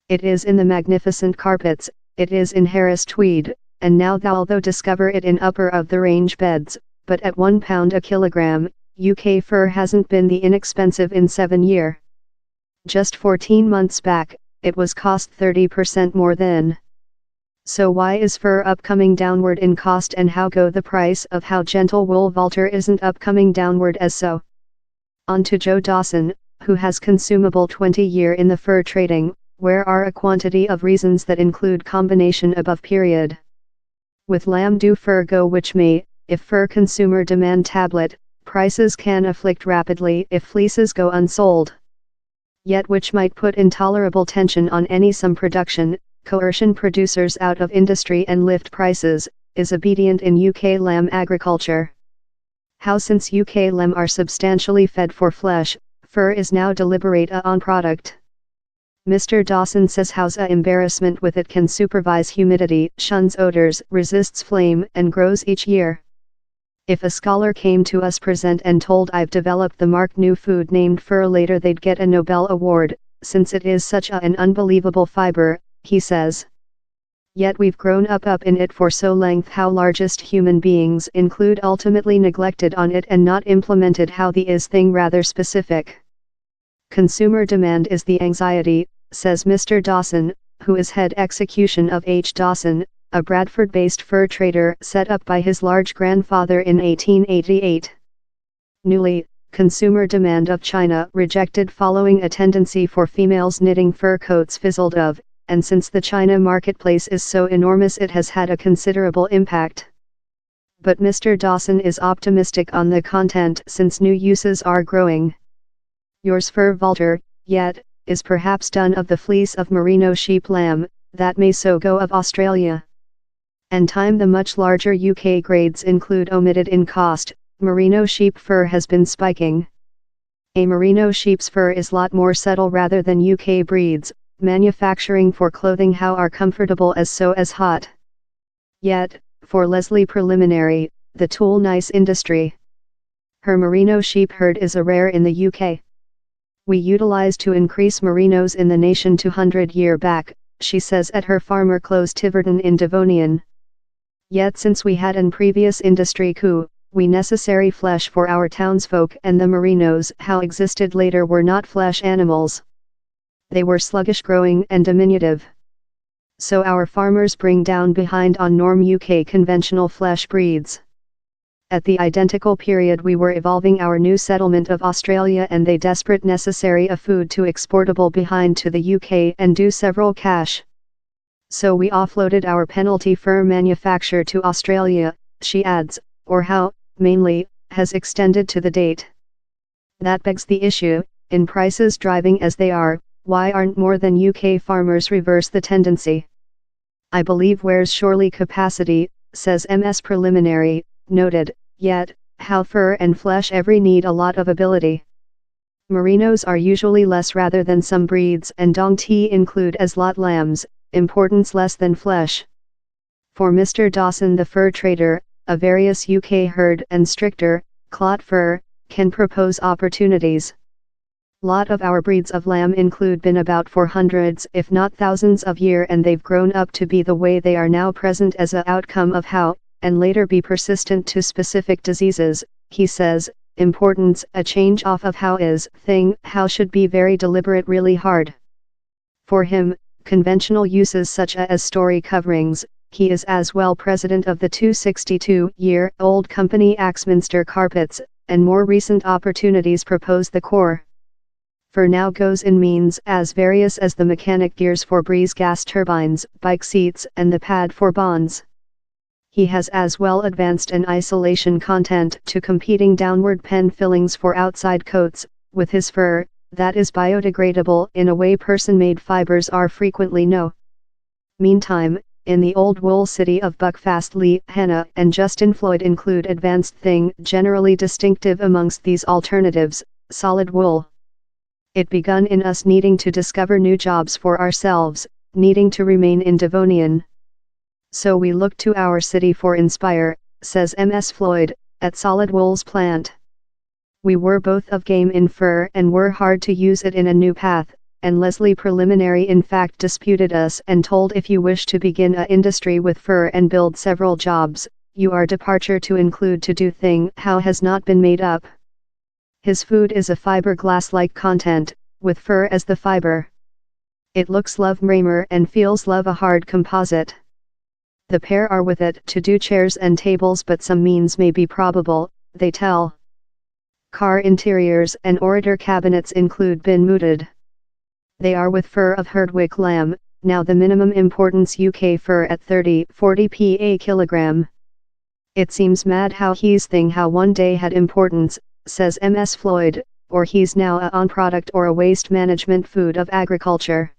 It is in the magnificent carpets, it is in Harris Tweed, and now thou discover it in upper of the range beds, but at £1 a kilogram, UK fur hasn't been the inexpensive in 7 year. Just 14 months back, it was cost 30% more then. So why is fur upcoming downward in cost, and how go the price of how gentle wool Walter isn't upcoming downward as so? On to Joe Dawson, who has consumable 20 year in the fur trading, where are a quantity of reasons that include combination above period. With lamb do fur go, which may, if fur consumer demand tablet, prices can afflict rapidly if fleeces go unsold. Yet which might put intolerable tension on any some production, coercion producers out of industry and lift prices, is obedient in UK lamb agriculture. How since UK lamb are substantially fed for flesh, fur is now deliberate on product. Mr. Dawson says how's a embarrassment with it can supervise humidity, shuns odors, resists flame, and grows each year. If a scholar came to us present and told I've developed the marked new food named fur, later they'd get a Nobel Award, since it is such an unbelievable fiber, he says. Yet we've grown up in it for so length, how largest human beings include ultimately neglected on it and not implemented how the is thing rather specific. Consumer demand is the anxiety, says Mr. Dawson, who is head execution of H. Dawson, a Bradford-based fur trader set up by his large grandfather in 1888. Newly, consumer demand of China rejected following a tendency for females knitting fur coats fizzled of, and since the China marketplace is so enormous it has had a considerable impact. But Mr. Dawson is optimistic on the content since new uses are growing. Yours fur Walter, yet, is perhaps done of the fleece of merino sheep lamb, that may so go of Australia. And time the much larger UK grades include omitted in cost, merino sheep fur has been spiking. A merino sheep's fur is lot more subtle rather than UK breeds, manufacturing for clothing how are comfortable as so as hot. Yet, for Leslie preliminary, the tool nice industry. Her merino sheep herd is a rare in the UK. We utilize to increase merinos in the nation 200 year back, she says at her farmer close Tiverton in Devonian. Yet since we had an previous industry coup, we necessary flesh for our townsfolk, and the merinos how existed later were not flesh animals. They were sluggish growing and diminutive. So our farmers bring down behind on norm UK conventional flesh breeds. At the identical period we were evolving our new settlement of Australia, and they desperate necessary a food to exportable behind to the UK and do several cash. So we offloaded our penalty fur manufacture to Australia, she adds, or how, mainly, has extended to the date. That begs the issue, in prices driving as they are, why aren't more than UK farmers reverse the tendency? I believe where's surely capacity, says MS Preliminary, noted, yet, how fur and flesh every need a lot of ability. Merinos are usually less rather than some breeds, and dong tea include as lot lambs, importance less than flesh. For Mr. Dawson the fur trader, a various UK herd and stricter, clot fur, can propose opportunities. Lot of our breeds of lamb include been about for hundreds if not thousands of year, and they've grown up to be the way they are now present as a outcome of how, and later be persistent to specific diseases, he says. Importance, a change off of how is thing, how should be very deliberate, really hard. For him, conventional uses such as story coverings, he is as well president of the 262-year-old company Axminster Carpets, and more recent opportunities propose the core. For now goes in means as various as the mechanic gears for breeze gas turbines, bike seats, and the pad for bonds. He has as well advanced an isolation content to competing downward pen fillings for outside coats, with his fur, that is biodegradable in a way person-made fibers are frequently no. Meantime, in the old wool city of Buckfast, Lee, Hannah, and Justin Floyd include advanced thing generally distinctive amongst these alternatives, solid wool. It begun in us needing to discover new jobs for ourselves, needing to remain in Devonian. So we looked to our city for inspire, says MS Floyd, at solid wool's plant. We were both of game in fur and were hard to use it in a new path, and Leslie preliminary in fact disputed us and told if you wish to begin a industry with fur and build several jobs, you are departure to include to do thing how has not been made up. His food is a fiberglass-like content, with fur as the fiber. It looks love Raymer and feels love a hard composite. The pair are with it to do chairs and tables, but some means may be probable, they tell. Car interiors and orator cabinets include been mooted. They are with fur of Herdwick lamb, now the minimum importance UK fur at 30-40 p a kilogram. It seems mad how he's thing how one day had importance, says Ms. Floyd, or he's now a on product or a waste management food of agriculture.